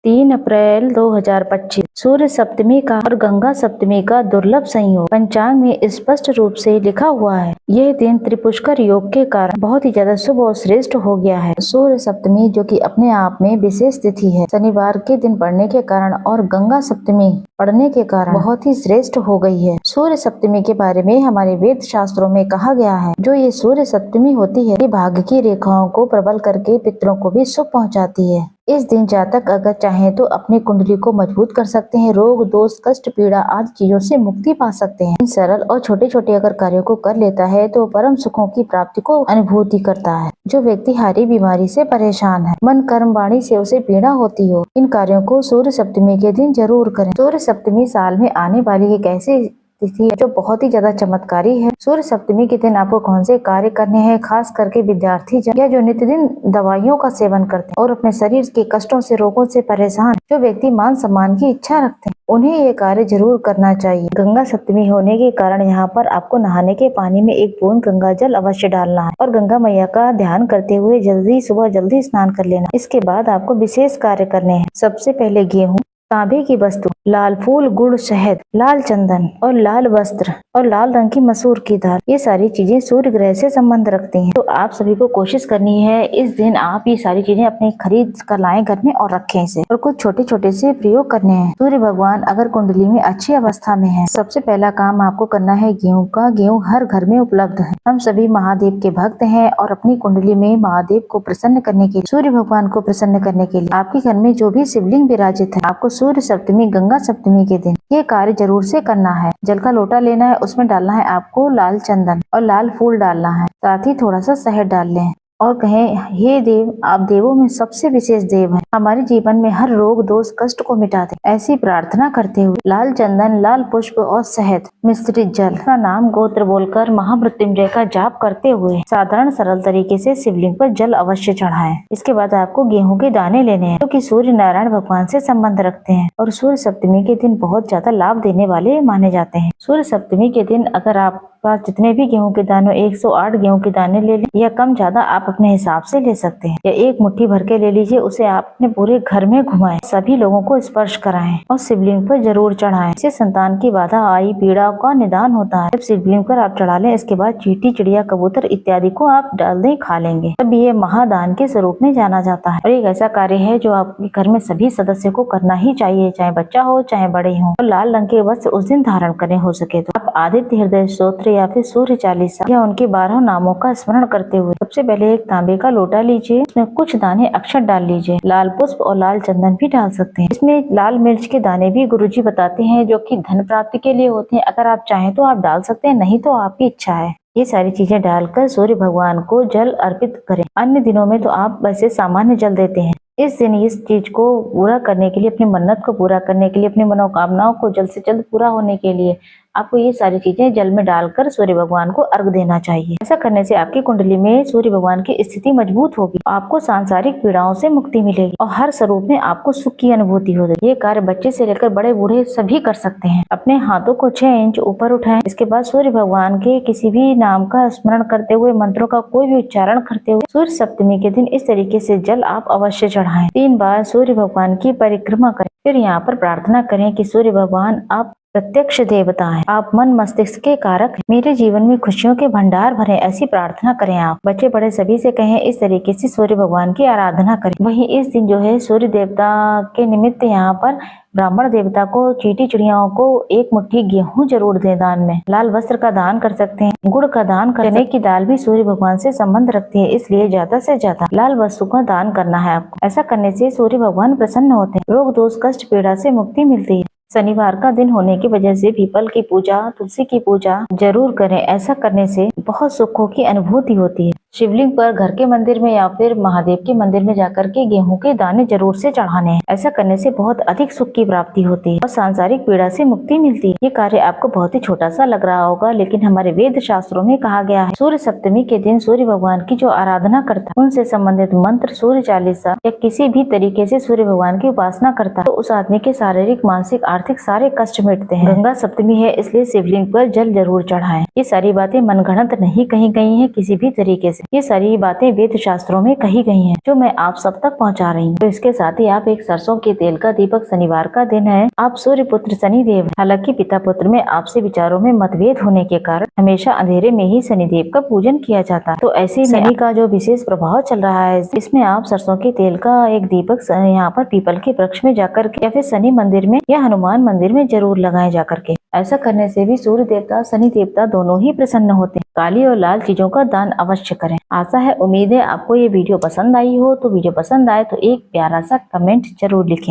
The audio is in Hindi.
3 अप्रैल 2025 सूर्य सप्तमी का और गंगा सप्तमी का दुर्लभ संयोग पंचांग में स्पष्ट रूप से लिखा हुआ है। यह दिन त्रिपुष्कर योग के कारण बहुत ही ज्यादा शुभ और श्रेष्ठ हो गया है। सूर्य सप्तमी जो कि अपने आप में विशेष तिथि है, शनिवार के दिन पड़ने के कारण और गंगा सप्तमी पड़ने के कारण बहुत ही श्रेष्ठ हो गई है। सूर्य सप्तमी के बारे में हमारे वेद शास्त्रों में कहा गया है, जो ये सूर्य सप्तमी होती है, ये भाग्य की रेखाओं को प्रबल करके पितरों को भी सुख पहुंचाती है। इस दिन जातक अगर चाहे तो अपनी कुंडली को मजबूत कर सकते हैं, रोग दोष कष्ट पीड़ा आदि चीजों से मुक्ति पा सकते हैं। इन सरल और छोटे छोटे अगर कार्यों को कर लेता है तो परम सुखों की प्राप्ति को अनुभूति करता है। जो व्यक्ति हारी बीमारी से परेशान है, मन कर्म वाणी से उसे पीड़ा होती हो, इन कार्यों को सूर्य सप्तमी के दिन जरूर करें। सूर्य सप्तमी साल में आने वाली एक ऐसी तिथि है जो बहुत ही ज्यादा चमत्कारी है। सूर्य सप्तमी के दिन आपको कौन से कार्य करने हैं, खास करके विद्यार्थी जन या जो नित्यदिन दवाइयों का सेवन करते हैं और अपने शरीर के कष्टों से रोगों से परेशान जो व्यक्ति मान सम्मान की इच्छा रखते हैं, उन्हें ये कार्य जरूर करना चाहिए। गंगा सप्तमी होने के कारण यहाँ पर आपको नहाने के पानी में एक बूंद गंगा जल अवश्य डालना है और गंगा मैया का ध्यान करते हुए सुबह जल्दी स्नान कर लेना। इसके बाद आपको विशेष कार्य करने हैं। सबसे पहले गेहूँ, तांबे की वस्तु, लाल फूल, गुड़, शहद, लाल चंदन और लाल वस्त्र और लाल रंग की मसूर की दाल, ये सारी चीजें सूर्य ग्रह से संबंध रखती हैं। तो आप सभी को कोशिश करनी है इस दिन आप ये सारी चीजें अपने खरीद कर लाएं घर में और रखें इसे, और कुछ छोटे छोटे से प्रयोग करने हैं। सूर्य भगवान अगर कुंडली में अच्छी अवस्था में है, सबसे पहला काम आपको करना है गेहूँ का। गेहूँ हर घर में उपलब्ध है। हम सभी महादेव के भक्त हैं और अपनी कुंडली में महादेव को प्रसन्न करने के लिए, सूर्य भगवान को प्रसन्न करने के लिए आपके घर में जो भी शिवलिंग विराजित है, आपको सूर्य सप्तमी गंगा सप्तमी के दिन ये कार्य जरूर से करना है। जल का लोटा लेना है, उसमें डालना है आपको लाल चंदन और लाल फूल डालना है, साथ ही थोड़ा सा शहद डाल लें और कहें, हे देव, आप देवों में सबसे विशेष देव हैं, हमारे जीवन में हर रोग दोष कष्ट को मिटा दे। ऐसी प्रार्थना करते हुए लाल चंदन, लाल पुष्प और शहद मिश्रित जल का नाम गोत्र बोलकर महामृत्युंजय का जाप करते हुए साधारण सरल तरीके से शिवलिंग पर जल अवश्य चढ़ाएं। इसके बाद आपको गेहूं के दाने लेने हैं, जो कि सूर्य नारायण भगवान से संबंध रखते हैं और सूर्य सप्तमी के दिन बहुत ज्यादा लाभ देने वाले माने जाते हैं। सूर्य सप्तमी के दिन अगर आप पास जितने भी गेहूं के दानों 108 गेहूं के दाने ले लें या कम ज्यादा आप अपने हिसाब से ले सकते हैं, या एक मुट्ठी भर के ले लीजिए, उसे आप अपने पूरे घर में घुमाएं, सभी लोगों को स्पर्श कराएं और शिवलिंग पर जरूर चढ़ाएं। इससे संतान की बाधा आई पीड़ा का निदान होता है। जब शिवलिंग पर आप चढ़ा लें, इसके बाद चींटी चिड़िया कबूतर इत्यादि को आप डाल दें, खा लेंगे, तब ये महादान के स्वरूप में जाना जाता है। और एक ऐसा कार्य है जो आपके घर में सभी सदस्य को करना ही चाहिए, चाहे बच्चा हो चाहे बड़े हो। और लाल रंग के वस्त्र उस दिन धारण करें, हो सके तो आप आदित्य हृदय स्तोत्र या फिर सूर्य चालीसा या उनके 12 नामों का स्मरण करते हुए सबसे पहले एक तांबे का लोटा लीजिए, उसमें कुछ दाने अक्षत डाल लीजिए, लाल पुष्प और लाल चंदन भी डाल सकते हैं। इसमें लाल मिर्च के दाने भी गुरुजी बताते हैं जो कि धन प्राप्ति के लिए होते हैं। अगर आप चाहें तो आप डाल सकते हैं, नहीं तो आपकी इच्छा है। ये सारी चीजें डालकर सूर्य भगवान को जल अर्पित करें। अन्य दिनों में तो आप वैसे सामान्य जल देते हैं, इस दिन इस चीज को पूरा करने के लिए, अपनी मन्नत को पूरा करने के लिए, अपनी मनोकामनाओं को जल्द से जल्द पूरा होने के लिए आपको ये सारी चीजें जल में डालकर सूर्य भगवान को अर्घ देना चाहिए। ऐसा करने से आपकी कुंडली में सूर्य भगवान की स्थिति मजबूत होगी, आपको सांसारिक पीड़ाओं से मुक्ति मिलेगी और हर स्वरूप में आपको सुख की अनुभूति होगी। ये कार्य बच्चे से लेकर बड़े बूढ़े सभी कर सकते हैं। अपने हाथों को 6 इंच ऊपर उठाएं। इसके बाद सूर्य भगवान के किसी भी नाम का स्मरण करते हुए, मंत्रों का कोई भी उच्चारण करते हुए सूर्य सप्तमी के दिन इस तरीके से जल आप अवश्य चढ़ाएं। 3 बार सूर्य भगवान की परिक्रमा करें। फिर यहाँ पर प्रार्थना करें कि सूर्य भगवान आप प्रत्यक्ष देवता है, आप मन मस्तिष्क के कारक हैं, मेरे जीवन में खुशियों के भंडार भरे। ऐसी प्रार्थना करें। आप बच्चे बड़े सभी से कहें, इस तरीके से सूर्य भगवान की आराधना करें। वहीं इस दिन जो है सूर्य देवता के निमित्त यहाँ पर ब्राह्मण देवता को, चींटी चिड़ियाओं को एक मुट्ठी गेहूं जरूर दें दान में। लाल वस्त्र का दान कर सकते हैं, गुड़ का दान कर, चने की दाल भी सूर्य भगवान से संबंध रखती है, इसलिए ज्यादा से ज्यादा लाल वस्तु का दान करना है आपको। ऐसा करने से सूर्य भगवान प्रसन्न होते हैं, रोग दोष कष्ट पीड़ा से मुक्ति मिलती है। शनिवार का दिन होने की वजह से पीपल की पूजा, तुलसी की पूजा जरूर करें। ऐसा करने से बहुत सुखों की अनुभूति होती है। शिवलिंग पर घर के मंदिर में या फिर महादेव के मंदिर में जाकर के गेहूं के दाने जरूर से चढ़ाने हैं। ऐसा करने से बहुत अधिक सुख की प्राप्ति होती है और सांसारिक पीड़ा से मुक्ति मिलती है। ये कार्य आपको बहुत ही छोटा सा लग रहा होगा, लेकिन हमारे वेद शास्त्रों में कहा गया है, सूर्य सप्तमी के दिन सूर्य भगवान की जो आराधना करता है, उनसे संबंधित मंत्र, सूर्य चालीसा या किसी भी तरीके से सूर्य भगवान की उपासना करता है, तो उस आदमी के शारीरिक, मानसिक, आर्थिक सारे कष्ट मिटते हैं। गंगा सप्तमी है इसलिए शिवलिंग पर जल जरूर चढ़ाएं। ये सारी बातें मनगढ़ंत नहीं कही गई हैं किसी भी तरीके से, ये सारी बातें वेद शास्त्रों में कही गई हैं जो मैं आप सब तक पहुंचा रही हूँ। तो इसके साथ ही आप एक सरसों के तेल का दीपक, शनिवार का दिन है, आप सूर्य पुत्र शनिदेव, हालांकि पिता पुत्र में आपसे विचारों में मतभेद होने के कारण हमेशा अंधेरे में ही शनिदेव का पूजन किया जाता है। तो ऐसे में शनि का जो विशेष प्रभाव चल रहा है, इसमें आप सरसों के तेल का एक दीपक यहाँ पर पीपल के वृक्ष में जाकर के या फिर शनि मंदिर में या हनुमान मंदिर में जरूर लगाए जाकर के। ऐसा करने से भी सूर्य देवता, शनि देवता दोनों ही प्रसन्न होते हैं। काली और लाल चीजों का दान अवश्य करें। आशा है, उम्मीद है आपको ये वीडियो पसंद आई हो। तो वीडियो पसंद आए तो एक प्यारा सा कमेंट जरूर लिखें।